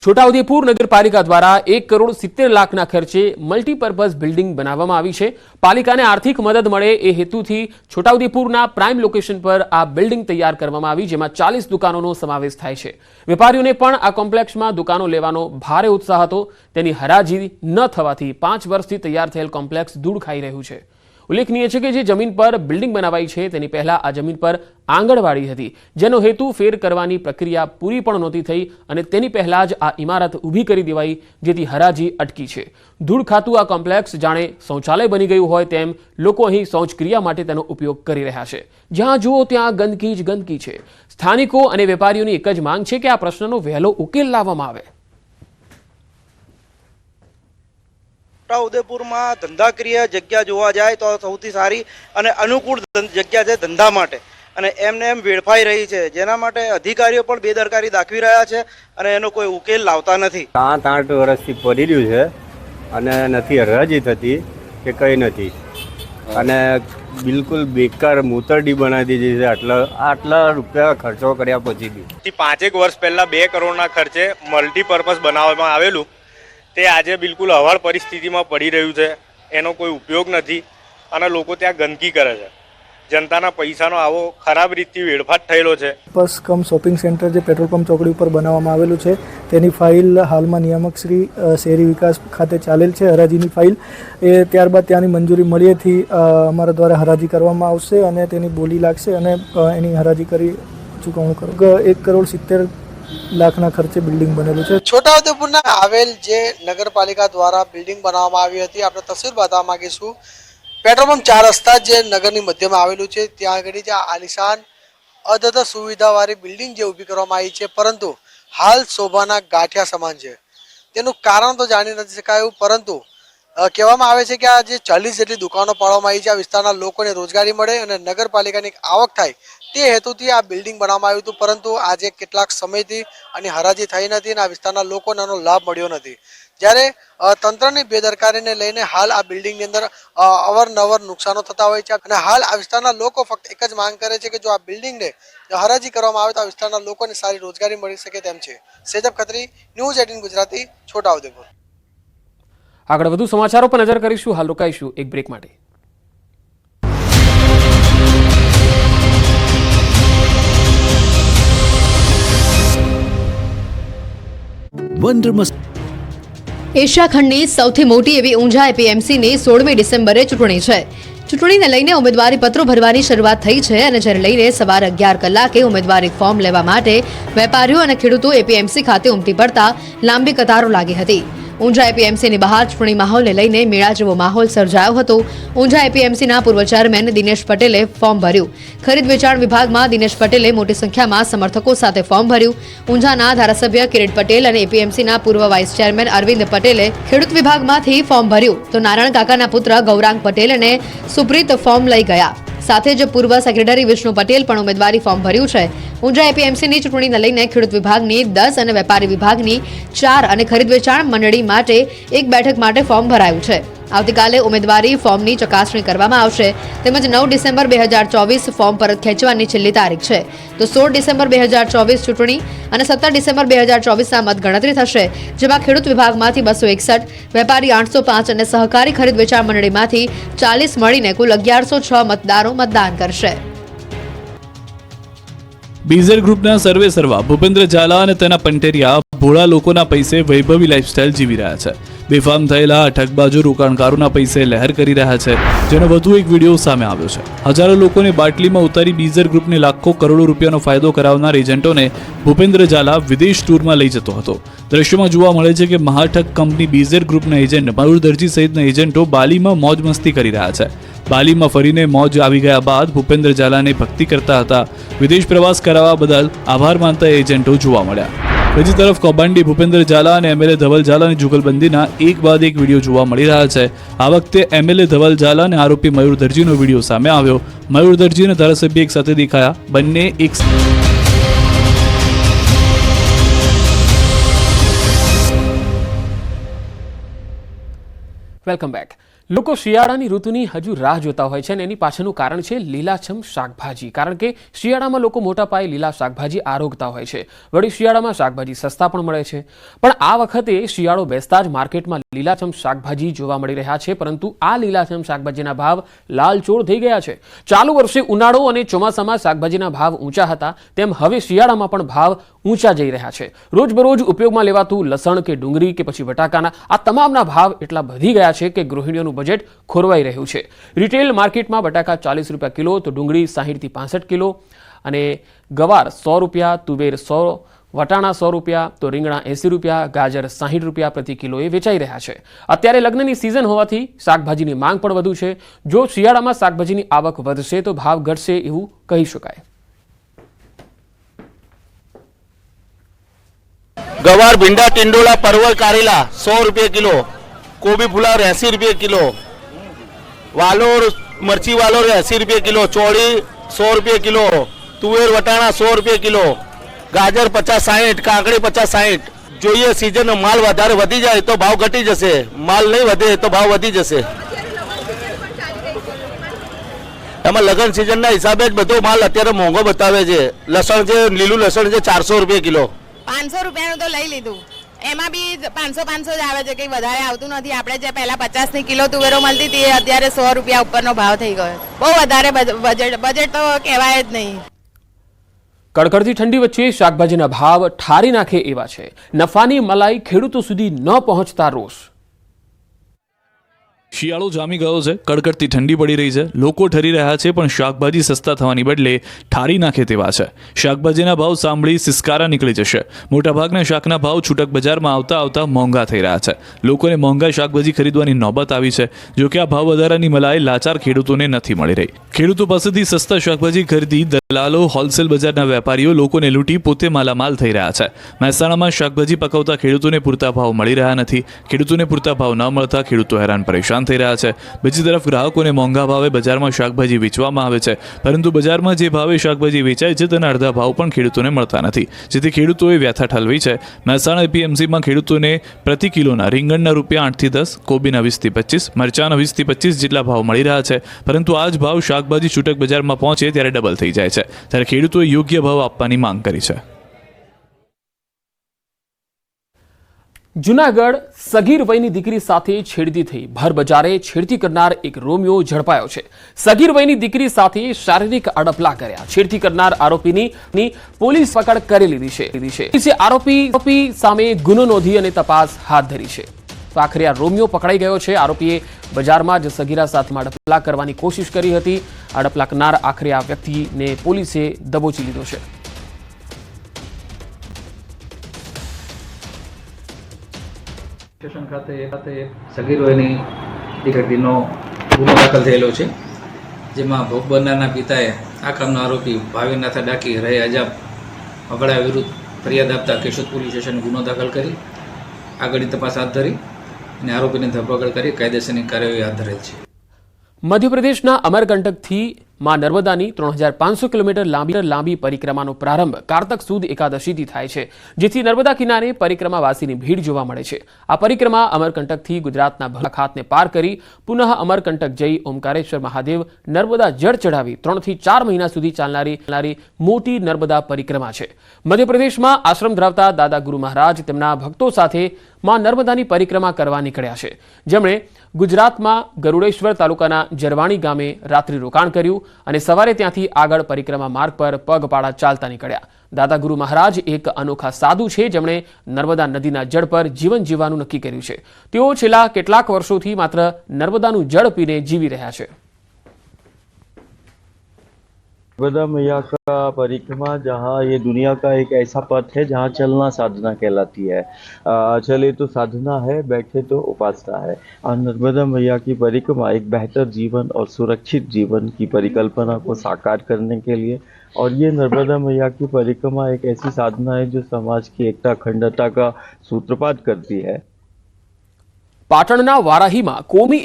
છોટાઉદેપુર નગરપાલિકા દ્વારા 1,70,00,000ના ખર્ચે મલ્ટીપર્પઝ બિલ્ડિંગ બનાવવામાં આવી છે। પાલિકાને આર્થિક મદદ મળે એ હેતુથી છોટાઉદેપુરના પ્રાઇમ લોકેશન પર આ બિલ્ડિંગ તૈયાર કરવામાં આવી, જેમાં 40 દુકાનોનો સમાવેશ થાય છે। વેપારીઓને પણ આ કોમ્પ્લેક્સમાં દુકાનો લેવાનો ભારે ઉત્સાહ હતો। તેની હરાજી ન થવાથી 5 વર્ષથી તૈયાર થયેલ કોમ્પ્લેક્સ ધૂળ ખાઈ રહ્યું છે। ઉલ્લેખનીય છે કે જે જમીન પર બિલ્ડિંગ બનાવાઈ છે તેની પહેલા આ જમીન પર આંગણવાડી હતી, જેનો હેતુ ફેર કરવાની પ્રક્રિયા પૂરી પણ નહોતી થઈ અને તેની પહેલા જ આ ઇમારત ઊભી કરી દેવાઈ, જેથી હરાજી અટકી છે। ધૂળ ખાતું આ કોમ્પ્લેક્સ જાણે શૌચાલય બની ગયું હોય તેમ લોકો અહીં શૌચક્રિયા માટે તેનો ઉપયોગ કરી રહ્યા છે। જ્યાં જુઓ ત્યાં ગંદકી જ ગંદકી છે। સ્થાનિકો અને વેપારીઓની એક જ માંગ છે કે આ પ્રશ્નનો વહેલો ઉકેલ લાવવામાં આવે। છોટાઉદેપુર में धंधाक्रिय जग्या जोवा जाए तो सौथी सारी अने अनुकूल जग्या है धंधा माटे अने एमने एम वेड़फाई रही है, जेना माटे अधिकारीओ पण बेदरकारी दाखवी रह्या छे अने एनो कोई उकेल लावता नथी। 7-8 વર્ષથી પડી રહ્યું છે અને નથી હરાજી થતી કે કંઈ નથી અને બિલકુલ બેકાર મૂતરડી બનાવી દીધી છે। આટલા રૂપિયા ખર્ચો કર્યા પછી બી 5 વર્ષ પહેલા 2 કરોડના ખર્ચે મલ્ટીપર્પઝ બનાવવામાં આવેલું તે આજે બિલકુલ હવાળ પરિસ્થિતિમાં પડી રહ્યું છે। એનો કોઈ ઉપયોગ નથી અને લોકો ત્યાં ગંદકી કરે છે। જનતાના પૈસાનો આવો ખરાબ રીતથી વેડફાટ થયેલો છે। બસ કમ શોપિંગ સેન્ટર જે પેટ્રોલ પંપ ચોકડી ઉપર બનાવવામાં આવેલું છે તેની ફાઇલ હાલમાં નિયામક શ્રી શહેરી વિકાસ ખાતે ચાલેલ છે। હરાજીની ફાઇલ એ ત્યારબાદ ત્યાંની મંજૂરી મળ્યેથી અમારા દ્વારા હરાજી કરવામાં આવશે અને તેની બોલી લાગશે અને એની હરાજી કરી ચૂકવણું કરું। 1,70,00,000ના ખર્ચે બિલ્ડિંગ બનેલું છે। છોટાઉદેપુરના આવેલ જે નગરપાલિકા દ્વારા બિલ્ડિંગ બનાવવામાં આવી હતી, આપણે તસવીર બતાવવા માંગીશું। પેટ્રોલ પંપ 4 રસ્તા જે નગરની મધ્યમાં આવેલું છે ત્યાં આગળ જે આલિશાન અદ્યત સુવિધાવાળી બિલ્ડિંગ જે ઊભી કરવામાં આવી છે, પરંતુ હાલ શોભાના ગાંઠિયા સમાન છે। તેનું કારણ તો જાણી નથી શકાયું, પરંતુ કહેવામાં આવે છે કે આ જે 40 જેટલી દુકાનો પાડવામાં આવી છે, આ વિસ્તારના લોકોને રોજગારી મળે અને નગરપાલિકાની આવક થાય તે હેતુથી આ બિલ્ડિંગ બનાવવામાં આવ્યું હતું, પરંતુ આજે કેટલાક સમયથી આની હરાજી થઈ નથી અને આ વિસ્તારના લોકોને આનો લાભ મળ્યો નથી। જ્યારે તંત્રની બેદરકારીને લઈને હાલ આ બિલ્ડિંગની અંદર અવારનવાર નુકસાનો થતા હોય છે અને હાલ આ વિસ્તારના લોકો ફક્ત એક જ માંગ કરે છે કે જો આ બિલ્ડિંગને હરાજી કરવામાં આવે તો આ વિસ્તારના લોકોને સારી રોજગારી મળી શકે તેમ છે। સેજબ ખત્રી, ન્યૂઝ 18 ગુજરાતી, છોટાઉદેપુર। આગળ વધુ સમાચારો પર નજર કરીશું। હાલ રોકાઈશું એક બ્રેક માટે। એશિયા ખંડની સૌથી મોટી એવી ઊંઝા એપીએમસીની 16મી ડિસેમ્બરે ચૂંટણી છે। ચૂંટણીને લઈને ઉમેદવારી પત્રો ભરવાની શરૂઆત થઈ છે અને જ્યારે લઈને સવારે 11 કલાકે ઉમેદવારી ફોર્મ લેવા માટે વેપારીઓ અને ખેડૂતો એપીએમસી ખાતે ઉમટી પડતા લાંબી કતારો લાગી હતી। ઊંઝા એપીએમસીની બહાર ચૂંટણી માહોલને લઈને મેળા જેવો માહોલ સર્જાયો હતો। ઊંઝા એપીએમસીના પૂર્વ ચેરમેન દિનેશ પટેલે ફોર્મ ભર્યું। ખરીદ વેચાણ વિભાગમાં દિનેશ પટેલે મોટી સંખ્યામાં સમર્થકો સાથે ફોર્મ ભર્યું। ઊંઝાના ધારાસભ્ય કિરીટ પટેલ અને એપીએમસીના પૂર્વ વાઇસ ચેરમેન અરવિંદ પટેલે ખેડૂત વિભાગમાંથી ફોર્મ ભર્યું, તો નારાયણ કાકાના પુત્ર ગૌરાંગ પટેલ અને સુપ્રીત ફોર્મ લઈ ગયા। સાથે જ પૂર્વ સેક્રેટરી વિષ્ણુ પટેલ પણ ઉમેદવારી ફોર્મ ભર્યું છે। ઊંઝા એપીએમસીની ચૂંટણીને લઈને ખેડૂત વિભાગની 10 અને વેપારી વિભાગની 4 અને ખરીદ વેચાણ મંડળી માટે 1 બેઠક માટે ફોર્મ ભરાયું છે। આવતીકાલે ઉમેદવારી ફોર્મની ચકાસણી કરવામાં આવશે, તેમજ 9 ડિસેમ્બર 2024 ફોર્મ પરત ખેંચવાની છેલ્લી તારીખ છે। તો 16 ડિસેમ્બર 2024 ચૂંટણી અને 17 ડિસેમ્બર 2024ના મતગણતરી થશે, જેમાં ખેડૂત વિભાગમાંથી 261, વેપારી 805 અને સહકારી ખરીદ વેચાણ મંડળીમાંથી 40 મળીને કુલ 1106 મતદારો મતદાન કરશે। બીઝર ગ્રુપના સર્વે સર્વા ભૂપેન્દ્ર ઝાલા અને તેના પંટેરિયા ભોળા લોકોના પૈસે વૈભવી લાઇફસ્ટાઇલ જીવી રહ્યા છે। બેફામ થયેલા ઠગબાજો રોકાણકારોના પૈસે લહેર કરી રહ્યા છે, જેનો વધુ એક વિડીયો સામે આવ્યો છે। હજારો લોકોને બાટલીમાં ઉતારી બીઝર ગ્રુપને લાખો કરોડો રૂપિયાનો ફાયદો કરાવનાર એજન્ટોને ભૂપેન્દ્ર ઝાલા વિદેશ ટૂરમાં લઈ જતો હતો। દ્રશ્યોમાં જોવા મળે છે કે મહાઠગ કંપની બીઝર ગ્રુપના એજન્ટ મયુર દરજી સહિતના એજન્ટો બાલીમાં મોજ મસ્તી કરી રહ્યા છે। બાલીમાં ફરીને મોજ આવી ગયા બાદ ભૂપેન્દ્ર ઝાલાને ભક્તિ કરતા હતા। વિદેશ પ્રવાસ કરાવવા બદલ આભાર માનતા એજન્ટો જોવા મળ્યા। બીજી તરફ કૌભાંડી ભૂપેન્દ્ર ઝાલા અને એમએલએ ધવલ ઝાલાની જુગલબંધીના એક બાદ એક વિડીયો જોવા મળી રહ્યા છે। આ વખતે એમએલએ ધવલ ઝાલા અને આરોપી મયુર દરજીનો વિડીયો સામે આવ્યો। મયુર દરજી અને ધારાસભ્ય એક સાથે દેખાયા। બંને એક વેલકમ બેક. લોકો શિયાળાની ઋતુની હજુ રાહ જોતા હોય છે અને એની પાછળનું કારણ છે લીલાછમ શાકભાજી. કારણ કે શિયાળામાં લોકો મોટા પાયે લીલા શાકભાજી આરોગતા હોય છે. વળી શિયાળામાં શાકભાજી સસ્તા પણ મળે છે. પણ આ વખતે શિયાળો બેસતા જ માર્કેટમાં લીલાછમ શાકભાજી જોવા મળી રહ્યા છે. પરંતુ આ લીલાછમ શાકભાજીના ભાવ લાલચોળ થઈ ગયા છે. ચાલુ વર્ષે ઉનાળો અને ચોમાસામાં શાકભાજીના ભાવ ઊંચા હતા, તેમ હવે શિયાળામાં પણ ભાવ ઊંચા જઈ રહ્યા છે. રોજબરોજ ઉપયોગમાં લેવાતું લસણ કે ડુંગળી કે પછી બટાકાના આ તમામના ભાવ એટલા વધી ગયા છે કે ગૃહિણીઓનું બજેટ ખોરવાઈ રહ્યું છે. રિટેલ માર્કેટમાં બટાકા 40 રૂપિયા કિલો, તો ડુંગળી 60 થી 65 કિલો અને ગવાર 100 રૂપિયા, તુવેર 100, વટાણા 100 રૂપિયા, તો રીંગણા 80 રૂપિયા, ગાજર 60 રૂપિયા પ્રતિ કિલોએ વેચાઈ રહ્યા છે. અત્યારે લગ્નની સિઝન હોવાથી શાકભાજીની માંગ પણ વધુ છે. જો શિયાળામાં શાકભાજીની આવક વધશે તો ભાવ ઘટશે એવું કહી શકાય. गवार भिंडा टिंडोला परवल कारेला 100 रुपये किलो, गोभी फुलावर 80 रुपये किलो, वालोर मर्ची वालोर 80 रुपये किलो, चौड़ी 100 रुपये किलो, तुवेर वटाणा 100 रुपये किलो, गाजर 50-60, काकड़ी 50-60. જોઈએ સીઝન માલ વધારે વધી જાય તો ભાવ ઘટી જશે, માલ નહીં વધે તો ભાવ વધી જશે. એમાં લગન સિઝનના હિસાબે જ બધો માલ અત્યારે મોંઘો બતાવે છે. લસણ છે, લીલું લસણ છે 400 રૂપિયા કિલો. 500 રૂપિયાનું તો લઈ લીધું, એમાં બી 500 જ આવે છે, કંઈ વધારે આવતું નથી. આપણે જે પહેલા 50 ની કિલો તુવેરો મળતી હતી એ અત્યારે 100 રૂપિયા ઉપરનો ભાવ થઈ ગયો. બહુ વધારે બજેટ તો કહેવાય જ નહીં. કડકડતી ઠંડી વચ્ચે શાકભાજીના ભાવ ઠારી નાખે એવા છે. નફાની મલાઈ ખેડૂતો સુધી ન પહોંચતા રોષ. શિયાળો જામી ગયો છે, કડકડતી ઠંડી પડી રહી છે, લોકો ઠરી રહ્યા છે, પણ શાકભાજી સસ્તા થવાની બદલે ઠારી નાખે તેવા છે. શાકભાજીના ભાવ સાંભળી સિસકારા નીકળી જશે. મોટાભાગના શાકના ભાવ છૂટક બજારમાં આવતા આવતા મોંઘા થઈ રહ્યા છે. લોકોને મોંઘા શાકભાજી ખરીદવાની નોબત આવી છે. જો કે આ ભાવ વધારાની મલાઈ લાચાર ખેડૂતોને નથી મળી રહી. ખેડૂતો પાસેથી સસ્તા શાકભાજી ખરીદી દલાલો, હોલસેલ બજારના વેપારીઓ લોકોને લૂંટી પોતે માલામાલ થઈ રહ્યા છે. મહેસાણામાં શાકભાજી પકવતા ખેડૂતોને પૂરતા ભાવ મળી રહ્યા નથી. ખેડૂતોને પૂરતા ભાવ ન મળતા ખેડૂતો હેરાન પરેશાન થઈ રહ્યા છે. બીજી તરફ ગ્રાહકોને મોંઘા ભાવે બજારમાં શાકભાજી વેચવામાં આવે છે, પરંતુ બજારમાં જે ભાવે શાકભાજી વેચાય છે તેના અડધા ભાવ પણ ખેડૂતોને મળતા નથી, જેથી ખેડૂતોએ વ્યથા ઠલવી છે. મહેસાણા એપીએમસીમાં ખેડૂતોને પ્રતિ કિલોના રીંગણના રૂપિયા 8 થી 10, કોબીના 20 થી 25, મરચાના 20 થી 25 જેટલા ભાવ મળી રહ્યા છે. પરંતુ આ જ ભાવ શાકભાજી છૂટક બજારમાં પહોંચે ત્યારે ડબલ થઈ જાય છે. ત્યારે ખેડૂતોએ યોગ્ય ભાવ આપવાની માંગ કરી છે. જૂનાગઢ સગીર વયની દીકરી સાથે છેડતી થઈ. ભર બજારે છેડતી કરનાર એક રોમિયો ઝડપાયો છે. સગીર વયની દીકરી સાથે શારીરિક અડપલા કર્યા. છેડતી કરનાર આરોપીની પોલીસ પકડ કરી લીધી છે. પોલીસે આરોપી સામે ગુનો નોંધી અને તપાસ હાથ ધરી છે. તો આખરે આ રોમિયો પકડાઈ ગયો છે. આરોપીએ બજારમાં જ સગીરા સાથે અડપલા કરવાની કોશિશ કરી હતી. અડપલા કરનાર આખરે આ વ્યક્તિને પોલીસે દબોચી લીધો છે. સ્ટેશન ખાતે સગીર વયની દીકરીનો ગુનો દાખલ થયેલો છે, જેમાં ભોગ બનનારના પિતાએ આ કામનો આરોપી ભાવિનાથ ડાકી રહે અજાબ અગડા વિરુદ્ધ ફરિયાદ આપતા કેશોદ પોલીસ સ્ટેશન ગુનો દાખલ કરી આગળની તપાસ હાથ ધરી અને આરોપીને ધરપકડ કરી કાયદેસરની કાર્યવાહી હાથ ધરેલ છે. મધ્યપ્રદેશના અમરકંટકથી માં નર્મદાની 3500 કિલોમીટર લાંબી પરિક્રમાનો પ્રારંભ કારતક સુદ એકાદશીથી થાય છે, જેથી નર્મદા કિનારે પરિક્રમાવાસીની ભીડ જોવા મળે છે. આ પરિક્રમા અમરકંટકથી ગુજરાતના ખાતને પાર કરી પુનઃ અમરકંટક જઈ ઓમકારેશ્વર મહાદેવ નર્મદા જળ ચઢાવી 3 થી 4 મહિના સુધી ચાલનારી મોટી નર્મદા પરિક્રમા છે. મધ્યપ્રદેશમાં આશ્રમ ધરાવતા દાદા ગુરુ મહારાજ તેમના ભક્તો સાથે માં નર્મદાની પરિક્રમા કરવા નીકળ્યા છે, જેમણે ગુજરાતમાં ગરુડેશ્વર તાલુકાના જરવાણી ગામે રાત્રિ રોકાણ કર્યું અને સવારે ત્યાંથી આગળ પરિક્રમા માર્ગ પર પગપાળા ચાલતા નીકળ્યા. દાદા ગુરુ મહારાજ એક અનોખા સાધુ છે, જેમણે નર્મદા નદીના જળ પર જીવન જીવવાનું નક્કી કર્યું છે. તેઓ છેલ્લા કેટલાક વર્ષોથી માત્ર નર્મદાનું જળ પીને જીવી રહ્યા છે. नर्मदा मैया का परिक्रमा जहाँ ये दुनिया का एक ऐसा पथ है जहाँ चलना साधना कहलाती है. चले तो साधना है, बैठे तो उपासना है. और नर्मदा मैया की परिक्रमा एक बेहतर जीवन और सुरक्षित जीवन की परिकल्पना को साकार करने के लिए, और ये नर्मदा मैया की परिक्रमा एक ऐसी साधना है जो समाज की एकता अखंडता का सूत्रपात करती है. પાટણના વારાહીમાં કોમી